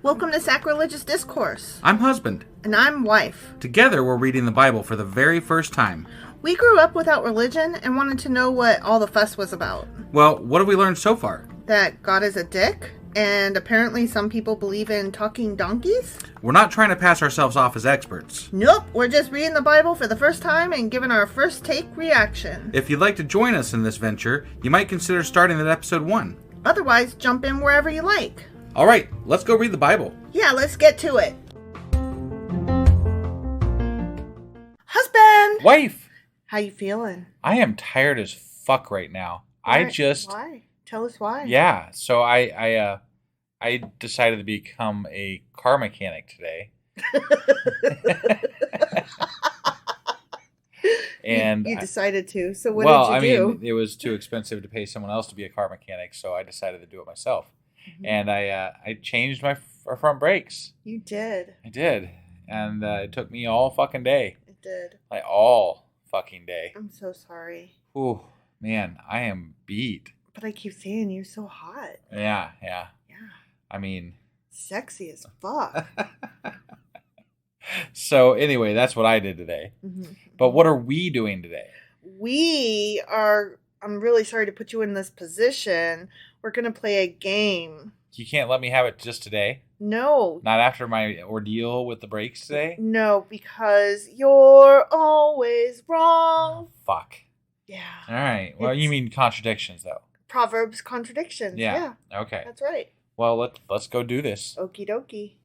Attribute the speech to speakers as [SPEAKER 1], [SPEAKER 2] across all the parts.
[SPEAKER 1] Welcome to Sacrilegious Discourse.
[SPEAKER 2] I'm husband.
[SPEAKER 1] And I'm wife.
[SPEAKER 2] Together, we're reading the Bible for the very first time.
[SPEAKER 1] We grew up without religion and wanted to know what all the fuss was about.
[SPEAKER 2] Well, what have we learned so far?
[SPEAKER 1] That God is a dick, and apparently some people believe in talking donkeys?
[SPEAKER 2] We're not trying to pass ourselves off as experts.
[SPEAKER 1] Nope, we're just reading the Bible for the first time and giving our first take reaction.
[SPEAKER 2] If you'd like to join us in this venture, you might consider starting at episode 1.
[SPEAKER 1] Otherwise, jump in wherever you like.
[SPEAKER 2] All right, let's go read the Bible.
[SPEAKER 1] Yeah, let's get to it. Husband!
[SPEAKER 2] Wife!
[SPEAKER 1] How you feeling?
[SPEAKER 2] I am tired as fuck right now.
[SPEAKER 1] Why? Tell us why.
[SPEAKER 2] Yeah, so I decided to become a car mechanic today. And
[SPEAKER 1] you decided to. So what did you do?
[SPEAKER 2] I mean, it was too expensive to pay someone else to be a car mechanic, so I decided to do it myself. Mm-hmm. And I changed my front brakes.
[SPEAKER 1] You did.
[SPEAKER 2] I did. And it took me all fucking day.
[SPEAKER 1] It did.
[SPEAKER 2] Like all fucking day.
[SPEAKER 1] I'm so sorry.
[SPEAKER 2] Ooh, man, I am beat.
[SPEAKER 1] But I keep saying you're so hot.
[SPEAKER 2] Yeah.
[SPEAKER 1] Yeah.
[SPEAKER 2] I mean,
[SPEAKER 1] sexy as fuck.
[SPEAKER 2] So anyway, that's what I did today. Mm-hmm. But what are we doing today?
[SPEAKER 1] I'm really sorry to put you in this position. We're going to play a game.
[SPEAKER 2] You can't let me have it just today?
[SPEAKER 1] No.
[SPEAKER 2] Not after my ordeal with the brakes today?
[SPEAKER 1] No, because you're always wrong.
[SPEAKER 2] Oh, fuck.
[SPEAKER 1] Yeah.
[SPEAKER 2] All right. Well, you mean contradictions, though.
[SPEAKER 1] Proverbs contradictions. Yeah.
[SPEAKER 2] Okay.
[SPEAKER 1] That's right.
[SPEAKER 2] Well, let's go do this.
[SPEAKER 1] Okie dokie.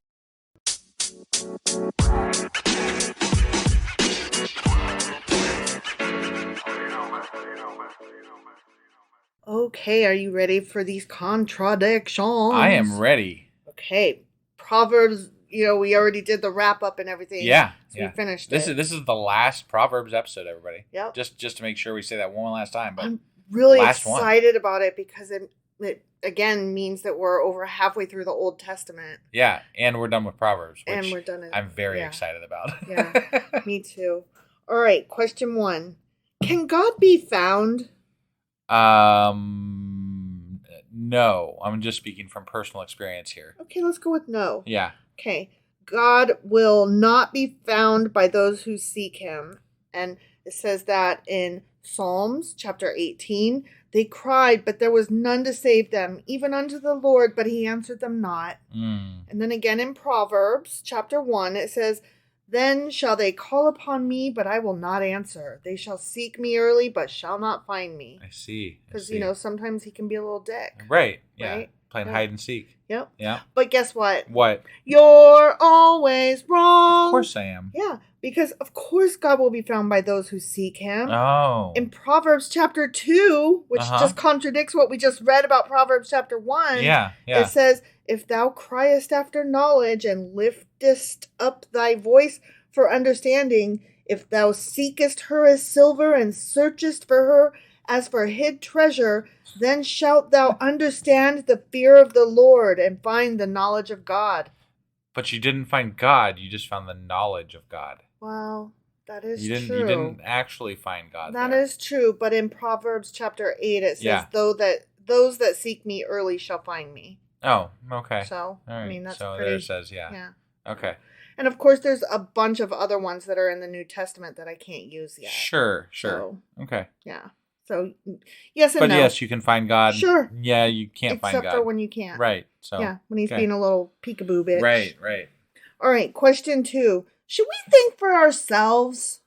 [SPEAKER 1] Okay, are you ready for these contradictions?
[SPEAKER 2] I am ready.
[SPEAKER 1] Okay. Proverbs, we already did the wrap up and everything.
[SPEAKER 2] Yeah.
[SPEAKER 1] So we finished
[SPEAKER 2] this
[SPEAKER 1] it.
[SPEAKER 2] This is the last Proverbs episode, everybody.
[SPEAKER 1] Yep.
[SPEAKER 2] Just to make sure we say that one last time. But
[SPEAKER 1] I'm really excited about it because it again means that we're over halfway through the Old Testament.
[SPEAKER 2] Yeah, and we're done with Proverbs, which
[SPEAKER 1] and we're done.
[SPEAKER 2] I'm very excited about.
[SPEAKER 1] Yeah, me too. All right, question 1. Can God be found?
[SPEAKER 2] No. I'm just speaking from personal experience here.
[SPEAKER 1] Okay, let's go with no.
[SPEAKER 2] Yeah.
[SPEAKER 1] Okay. God will not be found by those who seek him. And it says that in Psalms chapter 18. They cried, but there was none to save them, even unto the Lord, but he answered them not. And then again in Proverbs chapter 1, it says, Then shall they call upon me, but I will not answer. They shall seek me early, but shall not find me.
[SPEAKER 2] I see.
[SPEAKER 1] Because, sometimes he can be a little dick.
[SPEAKER 2] Right. Yeah.
[SPEAKER 1] Right?
[SPEAKER 2] Playing hide and seek.
[SPEAKER 1] Yep.
[SPEAKER 2] Yeah.
[SPEAKER 1] But guess what?
[SPEAKER 2] What?
[SPEAKER 1] You're always wrong.
[SPEAKER 2] Of course I am.
[SPEAKER 1] Yeah. Because, of course, God will be found by those who seek him.
[SPEAKER 2] Oh.
[SPEAKER 1] In Proverbs chapter 2, which just contradicts what we just read about Proverbs chapter 1.
[SPEAKER 2] Yeah.
[SPEAKER 1] It says, If thou criest after knowledge and liftest up thy voice for understanding, if thou seekest her as silver and searchest for her as for hid treasure, then shalt thou understand the fear of the Lord and find the knowledge of God.
[SPEAKER 2] But you didn't find God, you just found the knowledge of God.
[SPEAKER 1] Well, that is
[SPEAKER 2] true. You didn't actually find God.
[SPEAKER 1] That is true, but in Proverbs chapter 8 it says, those that seek me early shall find me.
[SPEAKER 2] Oh, okay.
[SPEAKER 1] So,
[SPEAKER 2] all right.
[SPEAKER 1] I mean, that's
[SPEAKER 2] so
[SPEAKER 1] pretty...
[SPEAKER 2] there it says, yeah. Okay.
[SPEAKER 1] And of course, there's a bunch of other ones that are in the New Testament that I can't use yet.
[SPEAKER 2] Sure.
[SPEAKER 1] So,
[SPEAKER 2] okay.
[SPEAKER 1] Yeah. So, yes and
[SPEAKER 2] no. But
[SPEAKER 1] yes,
[SPEAKER 2] you can find God.
[SPEAKER 1] Sure.
[SPEAKER 2] Yeah, you can't find God.
[SPEAKER 1] Except for when you can't.
[SPEAKER 2] Right. So.
[SPEAKER 1] Yeah, when he's being a little peekaboo bitch.
[SPEAKER 2] Right.
[SPEAKER 1] All right, question 2. Should we think for ourselves?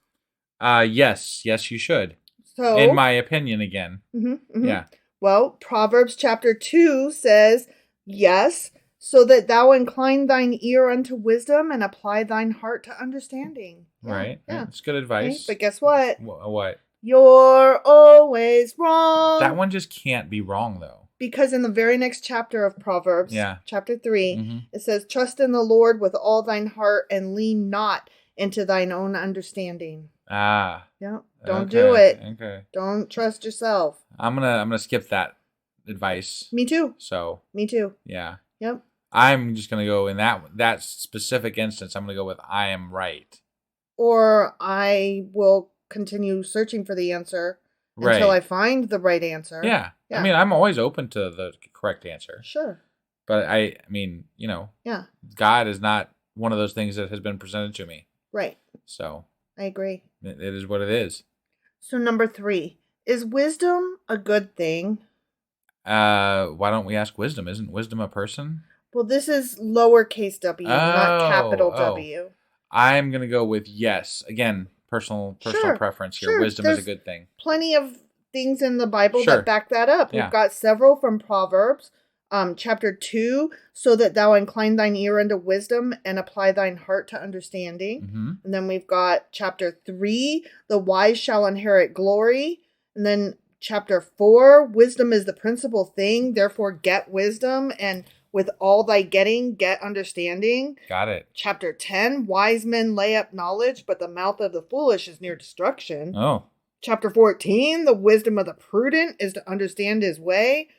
[SPEAKER 2] Yes, you should.
[SPEAKER 1] So,
[SPEAKER 2] in my opinion, again.
[SPEAKER 1] Mm-hmm.
[SPEAKER 2] Yeah.
[SPEAKER 1] Well, Proverbs chapter 2 says, Yes, so that thou incline thine ear unto wisdom and apply thine heart to understanding. Yeah,
[SPEAKER 2] right.
[SPEAKER 1] Yeah.
[SPEAKER 2] That's good advice.
[SPEAKER 1] Right? But guess what?
[SPEAKER 2] What?
[SPEAKER 1] You're always wrong.
[SPEAKER 2] That one just can't be wrong, though.
[SPEAKER 1] Because in the very next chapter of Proverbs, chapter 3, it says, Trust in the Lord with all thine heart and lean not into thine own understanding.
[SPEAKER 2] Ah.
[SPEAKER 1] Yeah. Don't do it.
[SPEAKER 2] Okay.
[SPEAKER 1] Don't trust yourself.
[SPEAKER 2] I'm gonna skip that advice.
[SPEAKER 1] Me too.
[SPEAKER 2] So.
[SPEAKER 1] Me too.
[SPEAKER 2] Yeah.
[SPEAKER 1] Yep.
[SPEAKER 2] I'm just gonna go in that specific instance. I'm gonna go with I am right.
[SPEAKER 1] Or I will continue searching for the answer until I find the right answer.
[SPEAKER 2] Yeah. I mean, I'm always open to the correct answer.
[SPEAKER 1] Sure.
[SPEAKER 2] But I mean,
[SPEAKER 1] Yeah.
[SPEAKER 2] God is not one of those things that has been presented to me.
[SPEAKER 1] Right.
[SPEAKER 2] So
[SPEAKER 1] I agree.
[SPEAKER 2] it is what it is.
[SPEAKER 1] So number 3, is wisdom a good thing?
[SPEAKER 2] Why don't we ask wisdom? Isn't wisdom a person?
[SPEAKER 1] Well, this is lowercase w, not capital
[SPEAKER 2] Oh.
[SPEAKER 1] W.
[SPEAKER 2] I'm going to go with yes. Again, personal preference here.
[SPEAKER 1] Sure.
[SPEAKER 2] Wisdom is a good thing.
[SPEAKER 1] Plenty of things in the Bible
[SPEAKER 2] Sure.
[SPEAKER 1] that back that up.
[SPEAKER 2] Yeah.
[SPEAKER 1] We've got several from Proverbs, chapter 2, so that thou incline thine ear unto wisdom and apply thine heart to understanding.
[SPEAKER 2] Mm-hmm.
[SPEAKER 1] And then we've got chapter 3, the wise shall inherit glory. And then chapter 4, wisdom is the principal thing, therefore get wisdom, and with all thy getting, get understanding.
[SPEAKER 2] Got it.
[SPEAKER 1] Chapter 10, wise men lay up knowledge, but the mouth of the foolish is near destruction.
[SPEAKER 2] Oh.
[SPEAKER 1] Chapter 14, the wisdom of the prudent is to understand his way.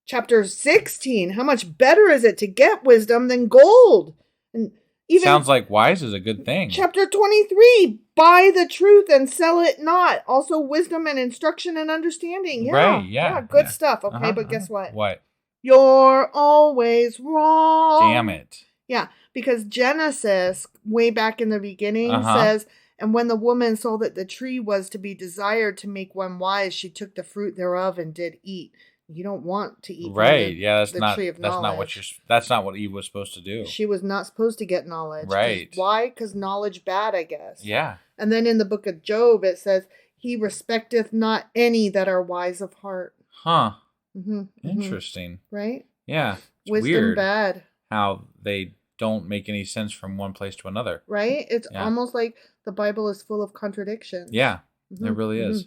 [SPEAKER 1] Chapter 16, how much better is it to get wisdom than gold? And even
[SPEAKER 2] sounds like wise is a good thing.
[SPEAKER 1] Chapter 23, buy the truth and sell it not. Also wisdom and instruction and understanding. Yeah,
[SPEAKER 2] right, yeah.
[SPEAKER 1] Good stuff. Okay, but guess what?
[SPEAKER 2] What?
[SPEAKER 1] You're always wrong.
[SPEAKER 2] Damn it.
[SPEAKER 1] Yeah, because Genesis, way back in the beginning, says, and when the woman saw that the tree was to be desired to make one wise, she took the fruit thereof and did eat. You don't want to eat
[SPEAKER 2] right. Yeah, that's not
[SPEAKER 1] tree of knowledge.
[SPEAKER 2] That's not what Eve was supposed to do.
[SPEAKER 1] She was not supposed to get knowledge.
[SPEAKER 2] Right.
[SPEAKER 1] Why? Because knowledge bad, I guess.
[SPEAKER 2] Yeah.
[SPEAKER 1] And then in the book of Job, it says, he respecteth not any that are wise of heart.
[SPEAKER 2] Huh.
[SPEAKER 1] Mm-hmm.
[SPEAKER 2] Interesting.
[SPEAKER 1] Right?
[SPEAKER 2] Yeah. It's
[SPEAKER 1] wisdom
[SPEAKER 2] weird
[SPEAKER 1] bad.
[SPEAKER 2] how they don't make any sense from one place to another.
[SPEAKER 1] Right? It's almost like the Bible is full of contradictions.
[SPEAKER 2] Yeah, it really is.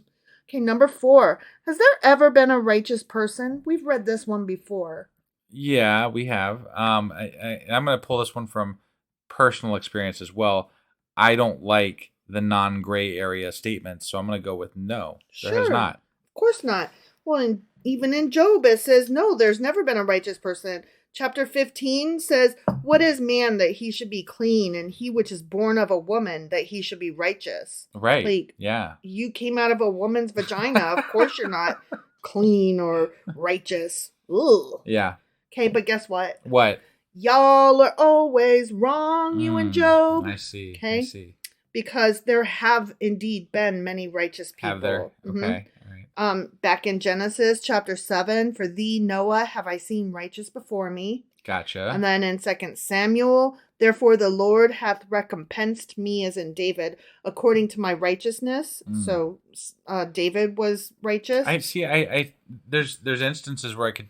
[SPEAKER 1] Okay, number 4. Has there ever been a righteous person? We've read this one before.
[SPEAKER 2] Yeah, we have. I'm going to pull this one from personal experience as well. I don't like the non-gray area statements, so I'm going to go with no.
[SPEAKER 1] Sure.
[SPEAKER 2] There has not.
[SPEAKER 1] Of course not. Well, even in Job, it says, no, there's never been a righteous person. Chapter 15 says, what is man that he should be clean, and he which is born of a woman that he should be righteous?
[SPEAKER 2] Right.
[SPEAKER 1] Like,
[SPEAKER 2] yeah.
[SPEAKER 1] You came out of a woman's vagina. Of course you're not clean or righteous. Ugh.
[SPEAKER 2] Yeah.
[SPEAKER 1] Okay, but guess what?
[SPEAKER 2] What?
[SPEAKER 1] Y'all are always wrong, you and Job.
[SPEAKER 2] I see.
[SPEAKER 1] Okay.
[SPEAKER 2] I see.
[SPEAKER 1] Because there have indeed been many righteous people.
[SPEAKER 2] Have there? Okay. All right.
[SPEAKER 1] Back in Genesis chapter 7, for thee, Noah, have I seen righteous before me.
[SPEAKER 2] Gotcha.
[SPEAKER 1] And then in 2 Samuel, therefore the Lord hath recompensed me, as in David, according to my righteousness. So David was righteous.
[SPEAKER 2] I see. There's instances where I could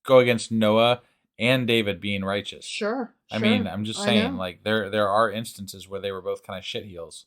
[SPEAKER 2] go against Noah and David being righteous.
[SPEAKER 1] Sure.
[SPEAKER 2] I mean, I'm just saying, like there are instances where they were both kind of shitheels.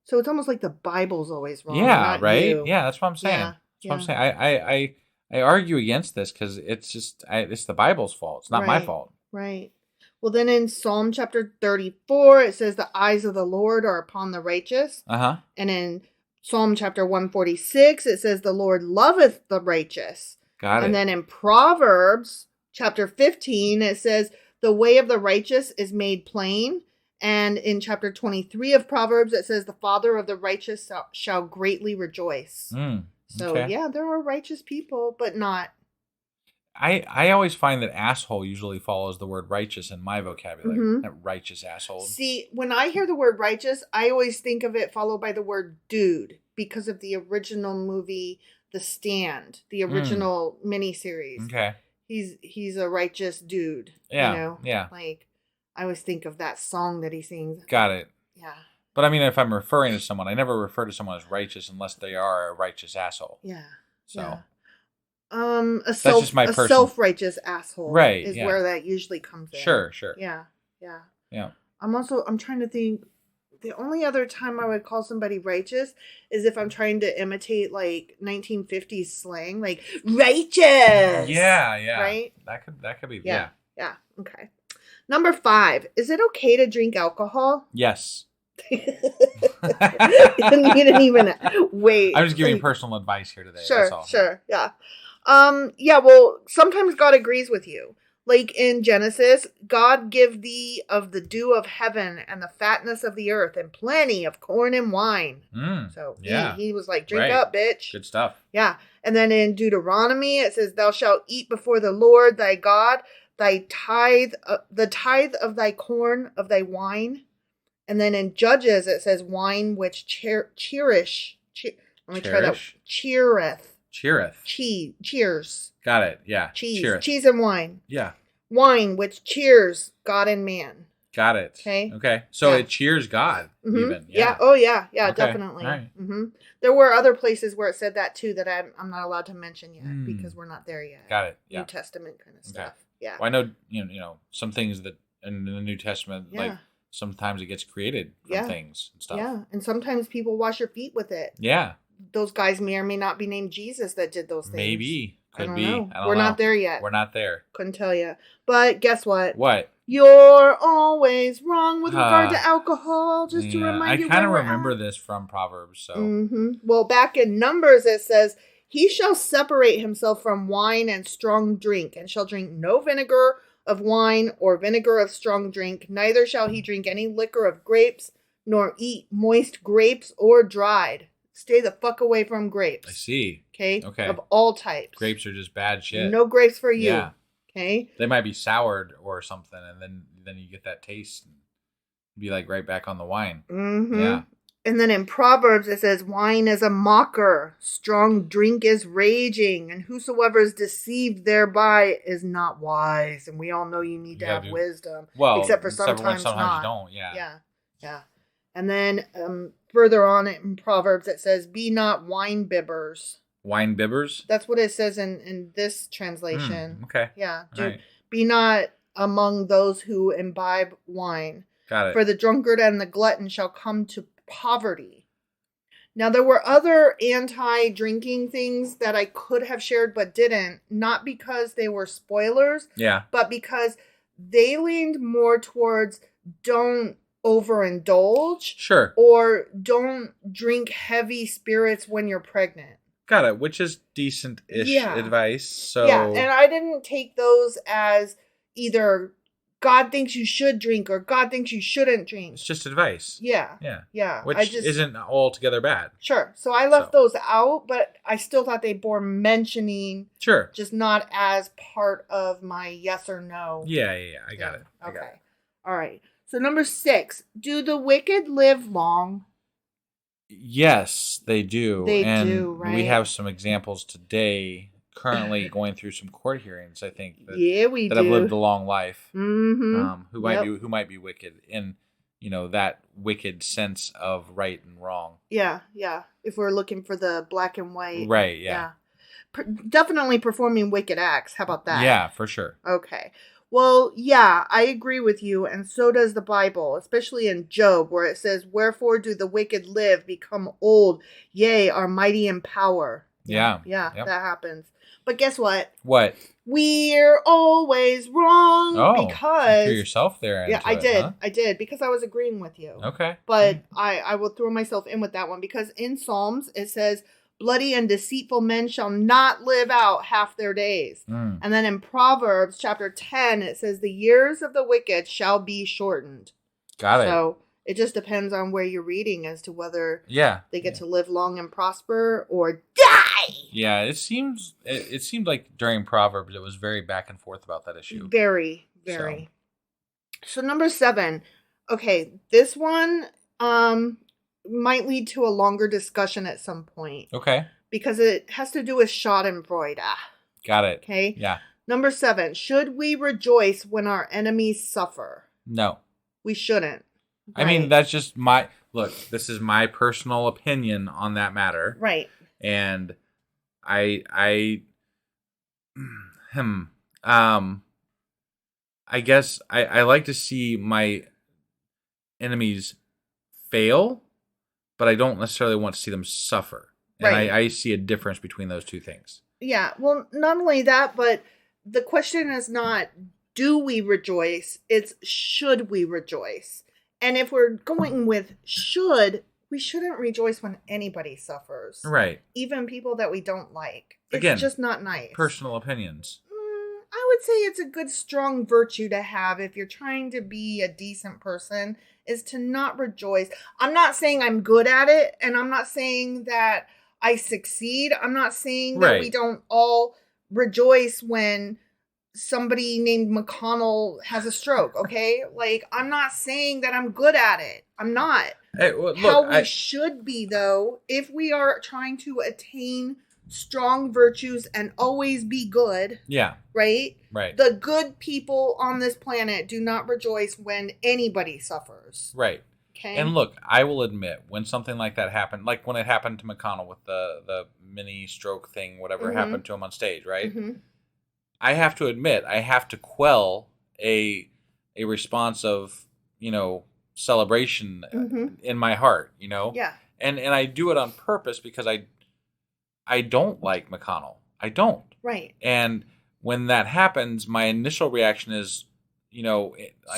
[SPEAKER 2] So
[SPEAKER 1] it's almost like the Bible's always wrong.
[SPEAKER 2] Yeah,
[SPEAKER 1] not
[SPEAKER 2] right.
[SPEAKER 1] you.
[SPEAKER 2] Yeah, that's what I'm saying. That's what I'm saying. I argue against this because it's just it's the Bible's fault. It's not my fault.
[SPEAKER 1] Right. Well, then in Psalm chapter 34, it says the eyes of the Lord are upon the righteous. And in Psalm chapter 146, it says the Lord loveth the righteous.
[SPEAKER 2] Got it.
[SPEAKER 1] And then in Proverbs chapter 15, it says the way of the righteous is made plain. And in chapter 23 of Proverbs, it says the father of the righteous shall greatly rejoice. So, yeah, there are righteous people, but not.
[SPEAKER 2] I always find that asshole usually follows the word righteous in my vocabulary. That righteous asshole.
[SPEAKER 1] See, when I hear the word righteous, I always think of it followed by the word dude because of the original movie, The Stand, the original miniseries.
[SPEAKER 2] Okay.
[SPEAKER 1] He's a righteous dude.
[SPEAKER 2] Yeah.
[SPEAKER 1] You know?
[SPEAKER 2] Yeah.
[SPEAKER 1] Like, I always think of that song that he sings.
[SPEAKER 2] Got it.
[SPEAKER 1] Yeah.
[SPEAKER 2] But I mean, if I'm referring to someone, I never refer to someone as righteous unless they are a righteous asshole.
[SPEAKER 1] Yeah.
[SPEAKER 2] So.
[SPEAKER 1] A
[SPEAKER 2] self-righteous
[SPEAKER 1] asshole.
[SPEAKER 2] Right.
[SPEAKER 1] Is where that usually comes in.
[SPEAKER 2] Sure.
[SPEAKER 1] Yeah. I'm trying to think. The only other time I would call somebody righteous is if I'm trying to imitate like 1950s slang, like righteous.
[SPEAKER 2] Yeah.
[SPEAKER 1] Right?
[SPEAKER 2] That could be.
[SPEAKER 1] Yeah. Okay. Number 5. Is it okay to drink alcohol?
[SPEAKER 2] Yes.
[SPEAKER 1] You didn't even wait.
[SPEAKER 2] I'm just giving personal advice here today.
[SPEAKER 1] Sure. Yeah. Well, sometimes God agrees with you. Like in Genesis, God give thee of the dew of heaven and the fatness of the earth and plenty of corn and wine. So he was like, drink up, bitch.
[SPEAKER 2] Good stuff.
[SPEAKER 1] Yeah. And then in Deuteronomy, it says, thou shalt eat before the Lord thy God, thy tithe, the tithe of thy corn, of thy wine. And then in Judges, it says, wine which cheereth.
[SPEAKER 2] Cheereth.
[SPEAKER 1] Cheers.
[SPEAKER 2] Got it. Yeah.
[SPEAKER 1] Cheese.
[SPEAKER 2] Cheereth.
[SPEAKER 1] Cheese and wine.
[SPEAKER 2] Yeah.
[SPEAKER 1] Wine which cheers God and man.
[SPEAKER 2] Got it. Okay. So it cheers God, even.
[SPEAKER 1] Yeah. Oh, yeah. Yeah,
[SPEAKER 2] okay.
[SPEAKER 1] definitely.
[SPEAKER 2] All right.
[SPEAKER 1] There were other places where it said that, too, that I'm not allowed to mention yet because we're not there yet.
[SPEAKER 2] Got it. Yeah.
[SPEAKER 1] New Testament kind of stuff.
[SPEAKER 2] Okay.
[SPEAKER 1] Yeah.
[SPEAKER 2] Well, I know, you know, some things that in the New Testament, like sometimes it gets created from things and stuff.
[SPEAKER 1] Yeah. And sometimes people wash your feet with it.
[SPEAKER 2] Yeah.
[SPEAKER 1] Those guys may or may not be named Jesus that did those things.
[SPEAKER 2] Maybe. Could be.
[SPEAKER 1] Know.
[SPEAKER 2] I don't
[SPEAKER 1] We're
[SPEAKER 2] know.
[SPEAKER 1] not there yet.
[SPEAKER 2] We're not there.
[SPEAKER 1] Couldn't tell you. But guess what?
[SPEAKER 2] What?
[SPEAKER 1] You're always wrong with regard to alcohol, just to remind you.
[SPEAKER 2] I kind of remember this from Proverbs. So.
[SPEAKER 1] Well, back in Numbers, it says, he shall separate himself from wine and strong drink, and shall drink no vinegar of wine or vinegar of strong drink. Neither shall he drink any liquor of grapes, nor eat moist grapes or dried. Stay the fuck away from grapes.
[SPEAKER 2] I see.
[SPEAKER 1] Okay?
[SPEAKER 2] Okay.
[SPEAKER 1] Of all types.
[SPEAKER 2] Grapes are just bad shit.
[SPEAKER 1] No grapes for you.
[SPEAKER 2] Yeah.
[SPEAKER 1] Okay?
[SPEAKER 2] They might be soured or something, and then you get that taste and be like right back on the wine. Yeah.
[SPEAKER 1] And then in Proverbs, it says, wine is a mocker, strong drink is raging, and whosoever is deceived thereby is not wise. And we all know you need to have wisdom.
[SPEAKER 2] Well,
[SPEAKER 1] except for sometimes not.
[SPEAKER 2] You don't,
[SPEAKER 1] Yeah. And then further on in Proverbs, it says, be not wine bibbers.
[SPEAKER 2] Wine bibbers?
[SPEAKER 1] That's what it says in this translation.
[SPEAKER 2] Okay.
[SPEAKER 1] Yeah.
[SPEAKER 2] Right.
[SPEAKER 1] Be not among those who imbibe wine.
[SPEAKER 2] Got it.
[SPEAKER 1] For the drunkard and the glutton shall come to poverty. Now, there were other anti-drinking things that I could have shared but didn't, not because they were spoilers, but because they leaned more towards don't overindulge.
[SPEAKER 2] Sure.
[SPEAKER 1] Or don't drink heavy spirits when you're pregnant.
[SPEAKER 2] Got it, which is decent-ish advice. So
[SPEAKER 1] yeah, and I didn't take those as either God thinks you should drink or God thinks you shouldn't drink.
[SPEAKER 2] It's just advice.
[SPEAKER 1] Yeah.
[SPEAKER 2] Which isn't altogether bad.
[SPEAKER 1] Sure. So I left those out, but I still thought they bore mentioning.
[SPEAKER 2] Sure.
[SPEAKER 1] Just not as part of my yes or no.
[SPEAKER 2] Yeah. I got it.
[SPEAKER 1] Okay. All right. So number 6, do the wicked live long?
[SPEAKER 2] Yes, they do.
[SPEAKER 1] They do, right?
[SPEAKER 2] We have some examples today, currently going through some court hearings, I think. That have lived a long life. Who might be wicked in, that wicked sense of right and wrong.
[SPEAKER 1] Yeah. If we're looking for the black and white.
[SPEAKER 2] Right, yeah.
[SPEAKER 1] Definitely performing wicked acts. How about that?
[SPEAKER 2] Yeah, for sure.
[SPEAKER 1] Okay. Well, yeah, I agree with you, and so does the Bible, especially in Job, where it says, wherefore do the wicked live, become old, yea, are mighty in power.
[SPEAKER 2] Yeah.
[SPEAKER 1] That happens. But guess what?
[SPEAKER 2] What?
[SPEAKER 1] We're always wrong because...
[SPEAKER 2] You threw yourself there.
[SPEAKER 1] Yeah, I did, because I was agreeing with you.
[SPEAKER 2] Okay.
[SPEAKER 1] But I will throw myself in with that one, because in Psalms, it says... bloody and deceitful men shall not live out half their days. And then in Proverbs chapter 10, it says the years of the wicked shall be shortened.
[SPEAKER 2] Got it.
[SPEAKER 1] So it just depends on where you're reading as to whether they get to live long and prosper or die.
[SPEAKER 2] Yeah, it seemed like during Proverbs it was very back and forth about that issue.
[SPEAKER 1] Very. So number 7. Okay, this one might lead to a longer discussion at some point.
[SPEAKER 2] Okay.
[SPEAKER 1] Because it has to do with Schadenfreude.
[SPEAKER 2] Got it.
[SPEAKER 1] Okay?
[SPEAKER 2] Yeah.
[SPEAKER 1] Number 7. Should we rejoice when our enemies suffer?
[SPEAKER 2] No.
[SPEAKER 1] We shouldn't.
[SPEAKER 2] Right? I mean, that's just this is my personal opinion on that matter.
[SPEAKER 1] Right.
[SPEAKER 2] And I guess I like to see my enemies fail, but I don't necessarily want to see them suffer. And
[SPEAKER 1] right.
[SPEAKER 2] I see a difference between those two things.
[SPEAKER 1] Yeah. Well, not only that, but the question is not, do we rejoice? It's, should we rejoice? And if we're going with should, we shouldn't rejoice when anybody suffers.
[SPEAKER 2] Right.
[SPEAKER 1] Even people that we don't like.
[SPEAKER 2] Again,
[SPEAKER 1] it's just not nice.
[SPEAKER 2] Personal opinions.
[SPEAKER 1] I would say it's a good, strong virtue to have if you're trying to be a decent person, is to not rejoice. I'm not saying I'm good at it, and I'm not saying that I succeed. I'm not saying that we don't all rejoice when somebody named McConnell has a stroke, okay? Like, I'm not saying that I'm good at it. I'm not.
[SPEAKER 2] Hey, well, look,
[SPEAKER 1] how we should be, though, if we are trying to attain strong virtues and always be good.
[SPEAKER 2] Yeah.
[SPEAKER 1] Right?
[SPEAKER 2] Right.
[SPEAKER 1] The good people on this planet do not rejoice when anybody suffers.
[SPEAKER 2] Right.
[SPEAKER 1] Okay.
[SPEAKER 2] And look, I will admit, when something like that happened, like when it happened to McConnell with the mini stroke thing, whatever happened to him on stage, right? Mm-hmm. I have to admit, I have to quell a response of, celebration in my heart,
[SPEAKER 1] Yeah.
[SPEAKER 2] And I do it on purpose because I don't like McConnell. I don't.
[SPEAKER 1] Right.
[SPEAKER 2] And when that happens, my initial reaction is,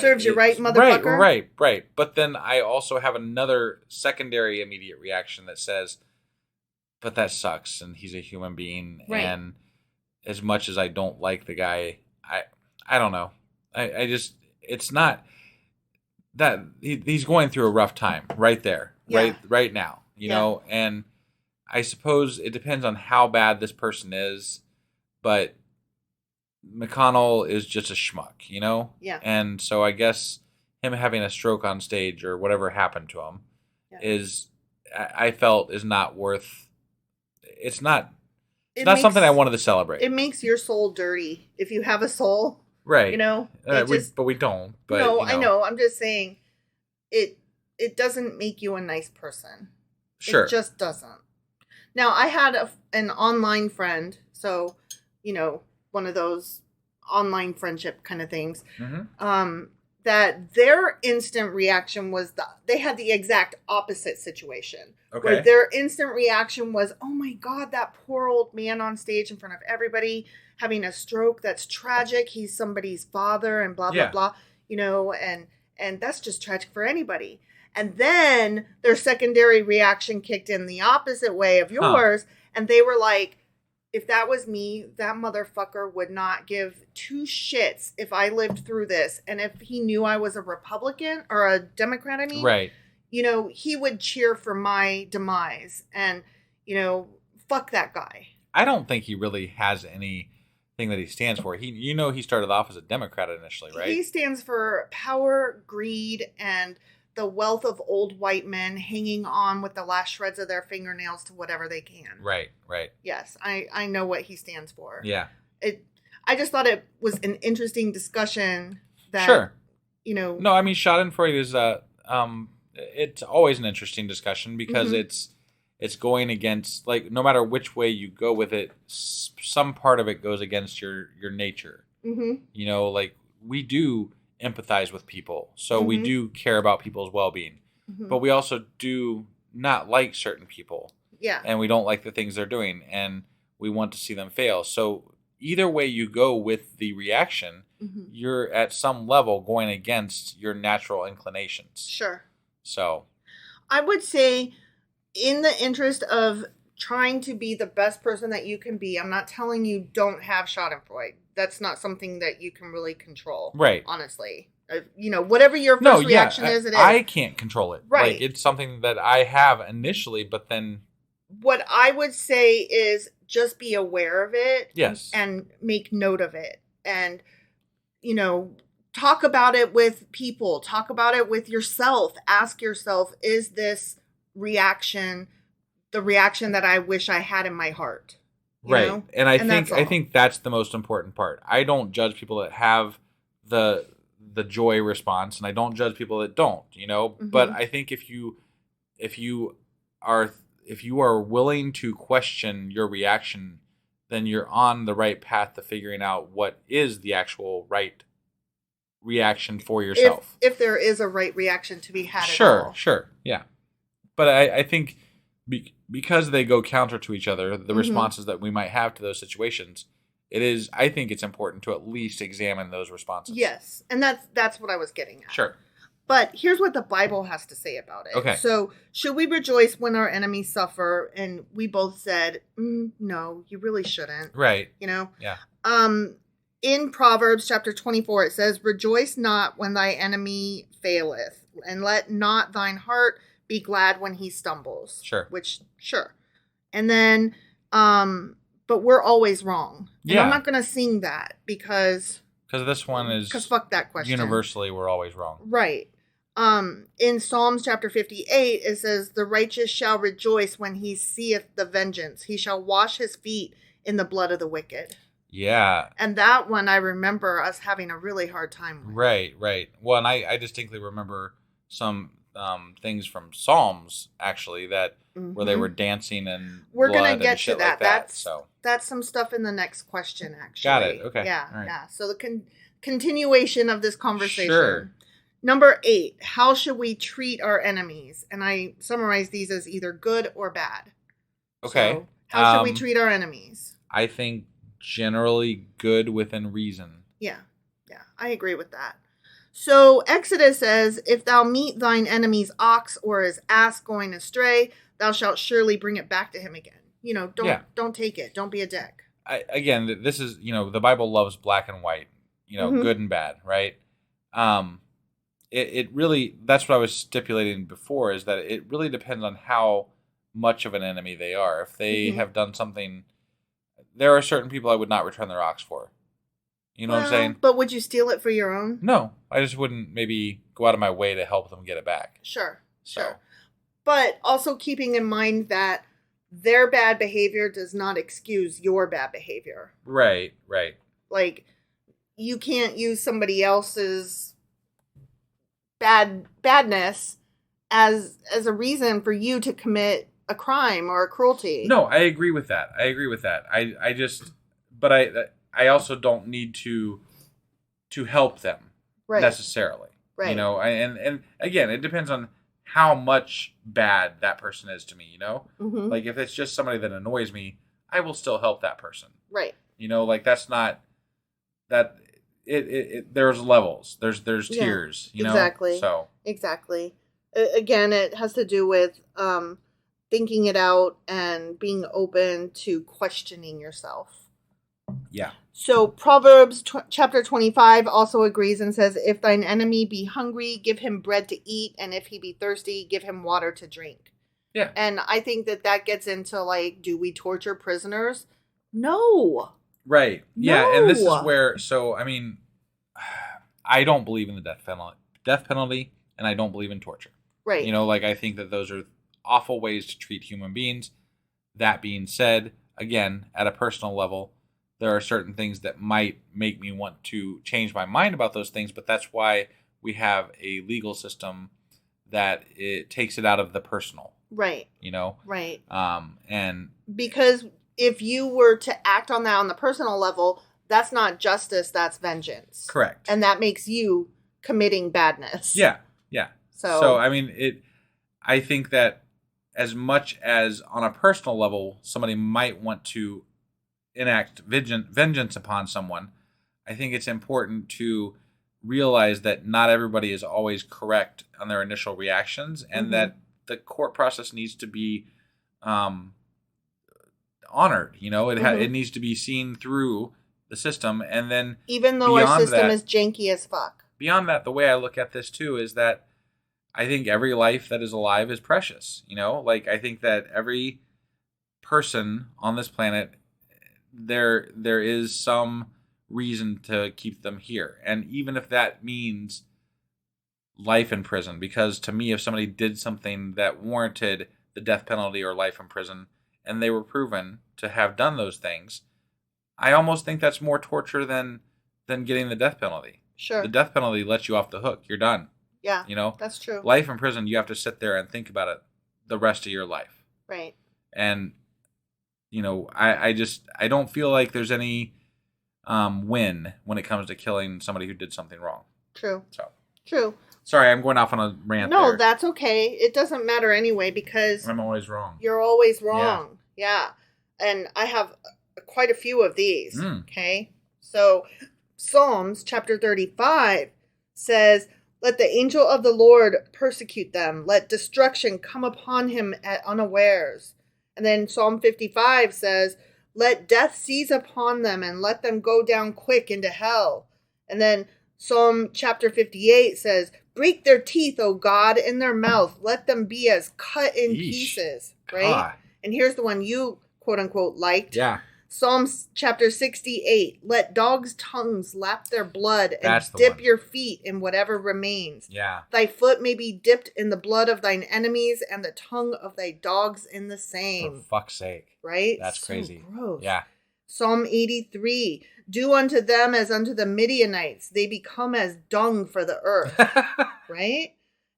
[SPEAKER 1] serves you right, motherfucker.
[SPEAKER 2] Right. But then I also have another secondary immediate reaction that says, but that sucks, and he's a human being, and as much as I don't like the guy, I don't know. I just, it's not that he's going through a rough time right there, right now, you know, and I suppose it depends on how bad this person is, but McConnell is just a schmuck,
[SPEAKER 1] Yeah.
[SPEAKER 2] And so I guess him having a stroke on stage or whatever happened to him I felt is not worth. It's not something I wanted to celebrate.
[SPEAKER 1] It makes your soul dirty if you have a soul,
[SPEAKER 2] right?
[SPEAKER 1] But
[SPEAKER 2] we don't. But,
[SPEAKER 1] no, I know. I'm just saying, it doesn't make you a nice person.
[SPEAKER 2] Sure,
[SPEAKER 1] it just doesn't. Now, I had an online friend, so one of those online friendship kind of things. Mm-hmm. That their instant reaction was they had the exact opposite situation. Okay. Where their instant reaction was, oh my God, that poor old man on stage in front of everybody having a stroke. That's tragic. He's somebody's father and blah, blah, blah, and that's just tragic for anybody. And then their secondary reaction kicked in the opposite way of yours. And they were like, if that was me, that motherfucker would not give two shits if I lived through this. And if he knew I was a Republican or a Democrat,
[SPEAKER 2] right.
[SPEAKER 1] He would cheer for my demise. And, fuck that guy.
[SPEAKER 2] I don't think he really has anything that he stands for. He started off as a Democrat initially, right?
[SPEAKER 1] He stands for power, greed, and the wealth of old white men hanging on with the last shreds of their fingernails to whatever they can.
[SPEAKER 2] Right.
[SPEAKER 1] Yes, I know what he stands for.
[SPEAKER 2] Yeah.
[SPEAKER 1] I just thought it was an interesting discussion that,
[SPEAKER 2] sure. No, I mean, Schadenfreude is, it's always an interesting discussion because it's going against, like, no matter which way you go with it, some part of it goes against your nature. Mm-hmm. Like, we do empathize with people, so we do care about people's well-being, but we also do not like certain people, and we don't like the things they're doing, and we want to see them fail. So either way you go with the reaction, you're at some level going against your natural inclinations.
[SPEAKER 1] Sure.
[SPEAKER 2] So
[SPEAKER 1] I would say, in the interest of trying to be the best person that you can be, I'm not telling you don't have Schadenfreude. That's not something that you can really control.
[SPEAKER 2] Right.
[SPEAKER 1] Honestly. Whatever your first reaction is, it is.
[SPEAKER 2] I can't control it.
[SPEAKER 1] Right.
[SPEAKER 2] Like, it's something that I have initially, but then...
[SPEAKER 1] What I would say is just be aware of it.
[SPEAKER 2] Yes.
[SPEAKER 1] And make note of it. And, talk about it with people. Talk about it with yourself. Ask yourself, is this reaction the reaction that I wish I had in my heart?
[SPEAKER 2] Right. And I think that's the most important part. I don't judge people that have the joy response, and I don't judge people that don't, but I think if you are willing to question your reaction, then you're on the right path to figuring out what is the actual right reaction for yourself.
[SPEAKER 1] If there is a right reaction to be had at all.
[SPEAKER 2] Sure. Yeah. But I think because they go counter to each other, the responses that we might have to those situations, I think it's important to at least examine those responses.
[SPEAKER 1] Yes. And that's what I was getting at.
[SPEAKER 2] Sure.
[SPEAKER 1] But here's what the Bible has to say about it.
[SPEAKER 2] Okay.
[SPEAKER 1] So, should we rejoice when our enemies suffer? And we both said, no, you really shouldn't.
[SPEAKER 2] Right.
[SPEAKER 1] Yeah.
[SPEAKER 2] In
[SPEAKER 1] Proverbs chapter 24, it says, rejoice not when thy enemy faileth, and let not thine heart be glad when he stumbles.
[SPEAKER 2] Sure.
[SPEAKER 1] Sure. And then, but we're always wrong. And
[SPEAKER 2] Yeah.
[SPEAKER 1] I'm not going to sing that because
[SPEAKER 2] this one is...
[SPEAKER 1] Because fuck that question.
[SPEAKER 2] Universally, we're always wrong.
[SPEAKER 1] Right. In Psalms chapter 58, it says, the righteous shall rejoice when he seeth the vengeance. He shall wash his feet in the blood of the wicked.
[SPEAKER 2] Yeah.
[SPEAKER 1] And that one I remember us having a really hard time with.
[SPEAKER 2] Right. Well, and I distinctly remember some things from Psalms, actually, that where they were dancing and
[SPEAKER 1] we're going to get to that.
[SPEAKER 2] Like
[SPEAKER 1] that's some stuff in the next question, actually.
[SPEAKER 2] Got it. Okay.
[SPEAKER 1] Yeah.
[SPEAKER 2] Right.
[SPEAKER 1] Yeah. So the continuation of this conversation.
[SPEAKER 2] Sure.
[SPEAKER 1] Number 8, how should we treat our enemies? And I summarize these as either good or bad.
[SPEAKER 2] Okay.
[SPEAKER 1] So how should we treat our enemies?
[SPEAKER 2] I think generally good within reason.
[SPEAKER 1] Yeah. I agree with that. So Exodus says, if thou meet thine enemy's ox or his ass going astray, thou shalt surely bring it back to him again. Don't take it. Don't be a dick.
[SPEAKER 2] Again, this is, the Bible loves black and white, good and bad, right? It really, that's what I was stipulating before, is that it really depends on how much of an enemy they are. If they have done something, there are certain people I would not return their ox for. You know what I'm saying?
[SPEAKER 1] But would you steal it for your own?
[SPEAKER 2] No, I just wouldn't maybe go out of my way to help them get it back.
[SPEAKER 1] Sure. But also keeping in mind that their bad behavior does not excuse your bad behavior.
[SPEAKER 2] Right.
[SPEAKER 1] Like, you can't use somebody else's badness as a reason for you to commit a crime or a cruelty.
[SPEAKER 2] No, I agree with that. I also don't need to help them necessarily.
[SPEAKER 1] Right.
[SPEAKER 2] And again, it depends on how much bad that person is to me, Like if it's just somebody that annoys me, I will still help that person.
[SPEAKER 1] Right.
[SPEAKER 2] Like that's not that there's levels. There's tiers,
[SPEAKER 1] Exactly.
[SPEAKER 2] So
[SPEAKER 1] exactly. Again, it has to do with thinking it out and being open to questioning yourself.
[SPEAKER 2] Yeah.
[SPEAKER 1] So Proverbs chapter 25 also agrees and says, if thine enemy be hungry, give him bread to eat. And if he be thirsty, give him water to drink.
[SPEAKER 2] Yeah.
[SPEAKER 1] And I think that gets into like, do we torture prisoners? No.
[SPEAKER 2] Right. Yeah.
[SPEAKER 1] No.
[SPEAKER 2] And this is where, I don't believe in the death penalty, and I don't believe in torture.
[SPEAKER 1] Right.
[SPEAKER 2] I think that those are awful ways to treat human beings. That being said, again, at a personal level, there are certain things that might make me want to change my mind about those things, but that's why we have a legal system that it takes it out of the personal.
[SPEAKER 1] Right.
[SPEAKER 2] Right. And
[SPEAKER 1] because if you were to act on that on the personal level, that's not justice, that's vengeance.
[SPEAKER 2] Correct.
[SPEAKER 1] And that makes you committing badness.
[SPEAKER 2] Yeah. So I think that as much as on a personal level, somebody might want to enact vengeance upon someone, I think it's important to realize that not everybody is always correct on their initial reactions, and that the court process needs to be honored. It needs to be seen through the system, and then
[SPEAKER 1] even though our system is janky as fuck.
[SPEAKER 2] Beyond that, the way I look at this too is that I think every life that is alive is precious. I think that every person on this planet, there is some reason to keep them here. And even if that means life in prison, because to me, if somebody did something that warranted the death penalty or life in prison, and they were proven to have done those things, I almost think that's more torture than getting the death penalty.
[SPEAKER 1] Sure.
[SPEAKER 2] The death penalty lets you off the hook. You're done.
[SPEAKER 1] Yeah. That's true.
[SPEAKER 2] Life in prison, you have to sit there and think about it the rest of your life.
[SPEAKER 1] Right.
[SPEAKER 2] And I don't feel like there's any win when it comes to killing somebody who did something wrong.
[SPEAKER 1] True.
[SPEAKER 2] So.
[SPEAKER 1] True.
[SPEAKER 2] Sorry, I'm going off on a rant.
[SPEAKER 1] No, that's okay. It doesn't matter anyway because
[SPEAKER 2] I'm always wrong.
[SPEAKER 1] You're always wrong. Yeah. And I have quite a few of these. Okay. So Psalms chapter 35 says, let the angel of the Lord persecute them. Let destruction come upon him at unawares. And then Psalm 55 says, let death seize upon them and let them go down quick into hell. And then Psalm chapter 58 says, break their teeth, O God, in their mouth. Let them be as cut in pieces. Right? God. And here's the one you, quote unquote, liked.
[SPEAKER 2] Yeah.
[SPEAKER 1] Psalms chapter 68. Let dogs' tongues lap their blood and dip your feet in whatever remains.
[SPEAKER 2] Yeah.
[SPEAKER 1] Thy foot may be dipped in the blood of thine enemies and the tongue of thy dogs in the same.
[SPEAKER 2] For fuck's sake.
[SPEAKER 1] Right?
[SPEAKER 2] That's crazy.
[SPEAKER 1] Gross.
[SPEAKER 2] Yeah.
[SPEAKER 1] Psalm 83. Do unto them as unto the Midianites. They become as dung for the earth. Right?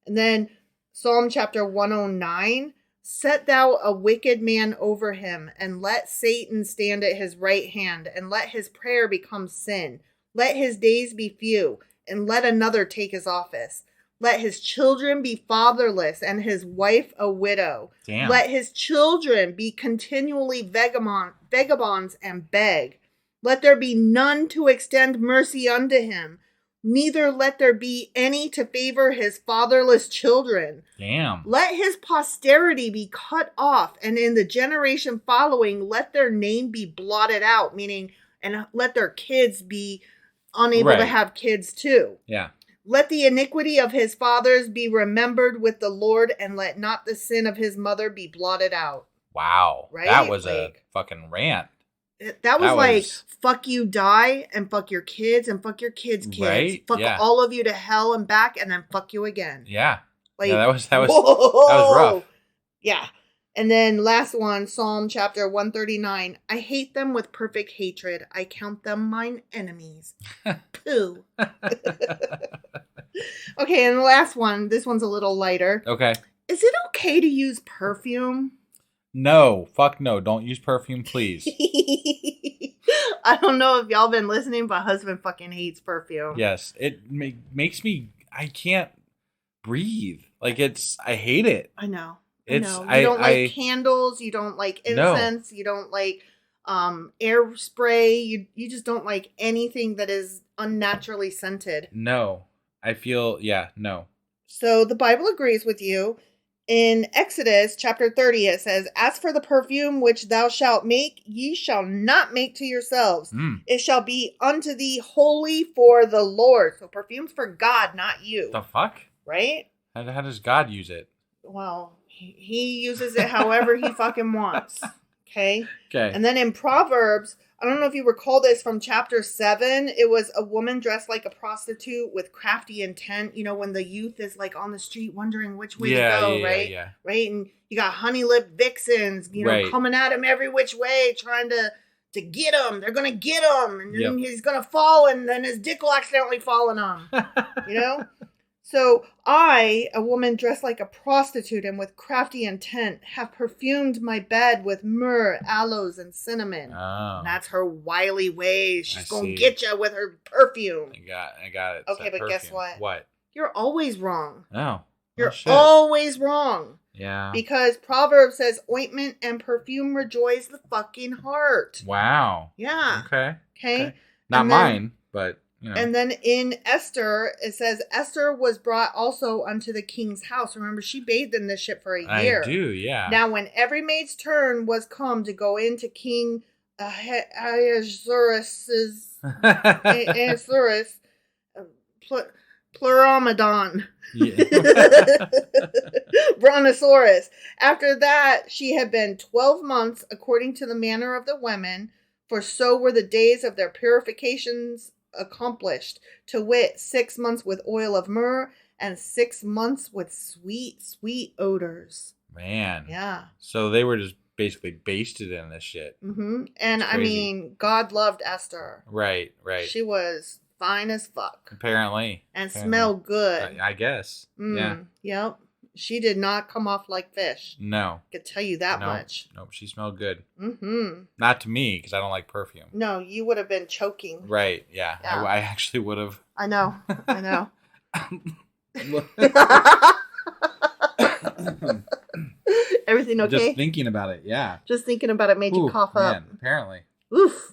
[SPEAKER 1] And then Psalm chapter 109. Set thou a wicked man over him, and let Satan stand at his right hand, and let his prayer become sin. Let his days be few, and let another take his office. Let his children be fatherless, and his wife a widow.
[SPEAKER 2] Damn.
[SPEAKER 1] Let his children be continually vagabonds and beg. Let there be none to extend mercy unto him. Neither let there be any to favor his fatherless children.
[SPEAKER 2] Damn.
[SPEAKER 1] Let his posterity be cut off, and in the generation following, let their name be blotted out, meaning, and let their kids be unable to have kids too.
[SPEAKER 2] Yeah.
[SPEAKER 1] Let the iniquity of his fathers be remembered with the Lord, and let not the sin of his mother be blotted out.
[SPEAKER 2] Wow.
[SPEAKER 1] Right?
[SPEAKER 2] That was a fucking rant.
[SPEAKER 1] That was like, fuck you, die, and fuck your kids, and fuck your kids' kids.
[SPEAKER 2] Right?
[SPEAKER 1] Fuck all of you to hell and back, and then fuck you again.
[SPEAKER 2] Yeah.
[SPEAKER 1] Like,
[SPEAKER 2] that was rough.
[SPEAKER 1] Yeah. And then last one, Psalm chapter 139. I hate them with perfect hatred. I count them mine enemies. Pooh. Okay, and the last one. This one's a little lighter.
[SPEAKER 2] Okay.
[SPEAKER 1] Is it okay to use perfume?
[SPEAKER 2] No. Fuck no. Don't use perfume, please.
[SPEAKER 1] I don't know if y'all been listening, but husband fucking hates perfume.
[SPEAKER 2] Yes. It makes me... I can't breathe. Like, I hate it.
[SPEAKER 1] I know.
[SPEAKER 2] You
[SPEAKER 1] don't like candles. You don't like incense. No. You don't like air spray. You just don't like anything that is unnaturally scented.
[SPEAKER 2] No. I feel... Yeah, no.
[SPEAKER 1] So the Bible agrees with you. In Exodus chapter 30, it says, As for the perfume which thou shalt make, ye shall not make to yourselves. It shall be unto thee holy for the Lord. So perfume's for God, not you.
[SPEAKER 2] The fuck?
[SPEAKER 1] Right?
[SPEAKER 2] How does God use it?
[SPEAKER 1] Well, he uses it however he fucking wants. Okay?
[SPEAKER 2] Okay.
[SPEAKER 1] And then in Proverbs, I don't know if you recall this from chapter 7. It was a woman dressed like a prostitute with crafty intent. You know, when the youth is like on the street wondering which way to go, right?
[SPEAKER 2] Yeah.
[SPEAKER 1] Right? And you got honey-lipped vixens, coming at him every which way, trying to get him. They're going to get him. And then he's going to fall, and then his dick will accidentally fall on him. So I, a woman dressed like a prostitute and with crafty intent, have perfumed my bed with myrrh, aloes, and cinnamon.
[SPEAKER 2] Oh.
[SPEAKER 1] And that's her wily ways. She's going to get you with her perfume.
[SPEAKER 2] I got it.
[SPEAKER 1] Okay, but guess what?
[SPEAKER 2] What?
[SPEAKER 1] You're always wrong.
[SPEAKER 2] Oh.
[SPEAKER 1] You're always wrong.
[SPEAKER 2] Yeah.
[SPEAKER 1] Because Proverbs says ointment and perfume rejoice the fucking heart.
[SPEAKER 2] Wow.
[SPEAKER 1] Yeah.
[SPEAKER 2] Okay. Not mine, but...
[SPEAKER 1] And then in Esther, it says, Esther was brought also unto the king's house. Remember, she bathed in this shit for a year.
[SPEAKER 2] I do, yeah.
[SPEAKER 1] Now, when every maid's turn was come to go into King Ahasuerus, Pluramedon, Brontosaurus. After that, she had been 12 months, according to the manner of the women, for so were the days of their purifications accomplished, to wit, 6 months with oil of myrrh and 6 months with sweet odors.
[SPEAKER 2] Man.
[SPEAKER 1] Yeah.
[SPEAKER 2] So they were just basically basted in this shit.
[SPEAKER 1] Mm-hmm. And I mean, God loved Esther.
[SPEAKER 2] Right.
[SPEAKER 1] She was fine as fuck.
[SPEAKER 2] Apparently.
[SPEAKER 1] And smelled good.
[SPEAKER 2] I guess. Yeah.
[SPEAKER 1] Yep. She did not come off like fish.
[SPEAKER 2] No.
[SPEAKER 1] I could tell you that much.
[SPEAKER 2] Nope, she smelled good.
[SPEAKER 1] Mm-hmm.
[SPEAKER 2] Not to me, because I don't like perfume.
[SPEAKER 1] No, you would have been choking.
[SPEAKER 2] Right, yeah. I actually would have.
[SPEAKER 1] I know. Everything okay?
[SPEAKER 2] Just thinking about it, yeah.
[SPEAKER 1] Just thinking about it made you cough up.
[SPEAKER 2] Apparently.
[SPEAKER 1] Oof.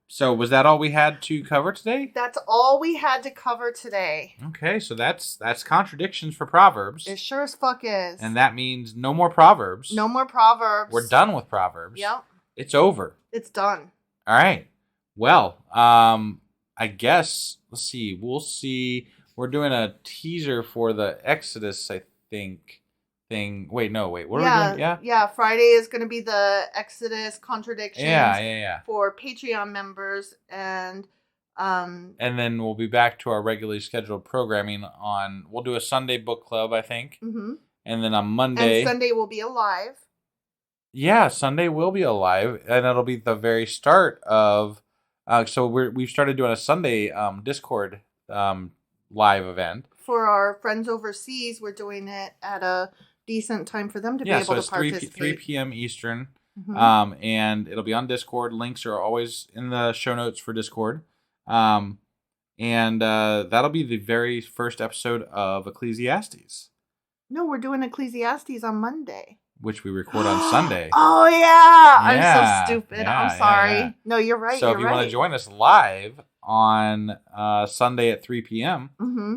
[SPEAKER 2] So was that all we had to cover today?
[SPEAKER 1] That's all we had to cover today.
[SPEAKER 2] Okay, so that's contradictions for Proverbs.
[SPEAKER 1] It sure as fuck is.
[SPEAKER 2] And that means no more Proverbs.
[SPEAKER 1] No more Proverbs.
[SPEAKER 2] We're done with Proverbs.
[SPEAKER 1] Yep.
[SPEAKER 2] It's over.
[SPEAKER 1] It's done.
[SPEAKER 2] All right. Well, I guess, let's see. We'll see. We're doing a teaser for the Exodus, I think, thing. Wait. What are we doing?
[SPEAKER 1] Yeah. Friday is going to be the Exodus Contradictions.
[SPEAKER 2] Yeah.
[SPEAKER 1] For Patreon members, and
[SPEAKER 2] then we'll be back to our regularly scheduled programming we'll do a Sunday book club, I think.
[SPEAKER 1] Mm-hmm.
[SPEAKER 2] And then on Monday.
[SPEAKER 1] And Sunday will be alive.
[SPEAKER 2] Yeah, Sunday will be alive, and it'll be the very start of. So we've started doing a Sunday Discord live event
[SPEAKER 1] for our friends overseas. We're doing it at a decent time for them to be able to participate. 3 p.m. Eastern, and it'll be on Discord. Links are always in the show notes for Discord, and that'll be the very first episode of Ecclesiastes. No, we're doing Ecclesiastes on Monday.
[SPEAKER 2] Which we record on Sunday.
[SPEAKER 1] Oh, yeah. I'm so stupid. Yeah, I'm sorry. Yeah. No, you're right.
[SPEAKER 2] So if you want to join us live on Sunday at 3 p.m.,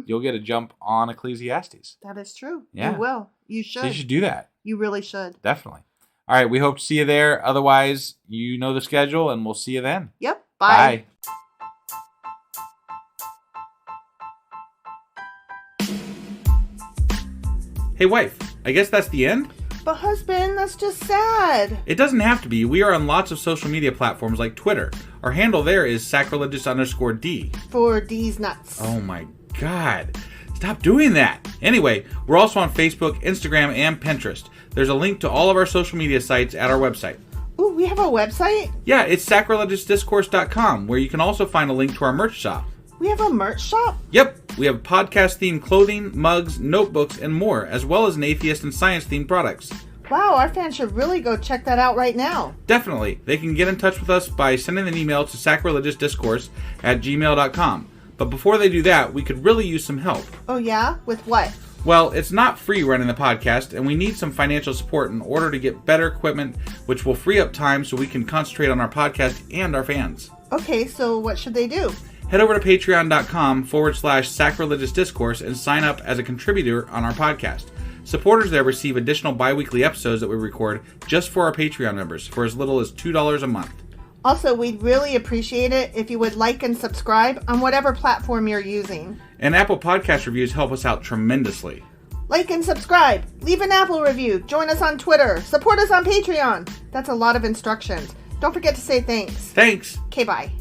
[SPEAKER 2] you'll get a jump on Ecclesiastes.
[SPEAKER 1] That is true.
[SPEAKER 2] Yeah.
[SPEAKER 1] You will. You should.
[SPEAKER 2] So you should do that.
[SPEAKER 1] You really should.
[SPEAKER 2] Definitely. All right. We hope to see you there. Otherwise, you know the schedule, and we'll see you then.
[SPEAKER 1] Yep. Bye.
[SPEAKER 2] Hey, wife. I guess that's the end?
[SPEAKER 1] But husband, that's just sad.
[SPEAKER 2] It doesn't have to be. We are on lots of social media platforms like Twitter. Our handle there is sacrilegious_D.
[SPEAKER 1] For D's nuts.
[SPEAKER 2] Oh my God. Stop doing that. Anyway, we're also on Facebook, Instagram, and Pinterest. There's a link to all of our social media sites at our website.
[SPEAKER 1] Ooh, we have a website?
[SPEAKER 2] Yeah, it's sacrilegiousdiscourse.com, where you can also find a link to our merch shop.
[SPEAKER 1] We have a merch shop?
[SPEAKER 2] Yep. We have podcast-themed clothing, mugs, notebooks, and more, as well as an atheist and science-themed products.
[SPEAKER 1] Wow, our fans should really go check that out right now.
[SPEAKER 2] Definitely. They can get in touch with us by sending an email to sacrilegiousdiscourse@gmail.com. But before they do that, we could really use some help.
[SPEAKER 1] Oh yeah? With what?
[SPEAKER 2] Well, it's not free running the podcast, and we need some financial support in order to get better equipment, which will free up time so we can concentrate on our podcast and our fans.
[SPEAKER 1] Okay, so what should they do?
[SPEAKER 2] Head over to patreon.com/sacrilegious discourse and sign up as a contributor on our podcast. Supporters there receive additional bi-weekly episodes that we record just for our Patreon members for as little as $2 a month.
[SPEAKER 1] Also, we'd really appreciate it if you would like and subscribe on whatever platform you're using.
[SPEAKER 2] And Apple Podcast reviews help us out tremendously.
[SPEAKER 1] Like and subscribe. Leave an Apple review. Join us on Twitter. Support us on Patreon. That's a lot of instructions. Don't forget to say thanks.
[SPEAKER 2] Thanks.
[SPEAKER 1] Okay, bye.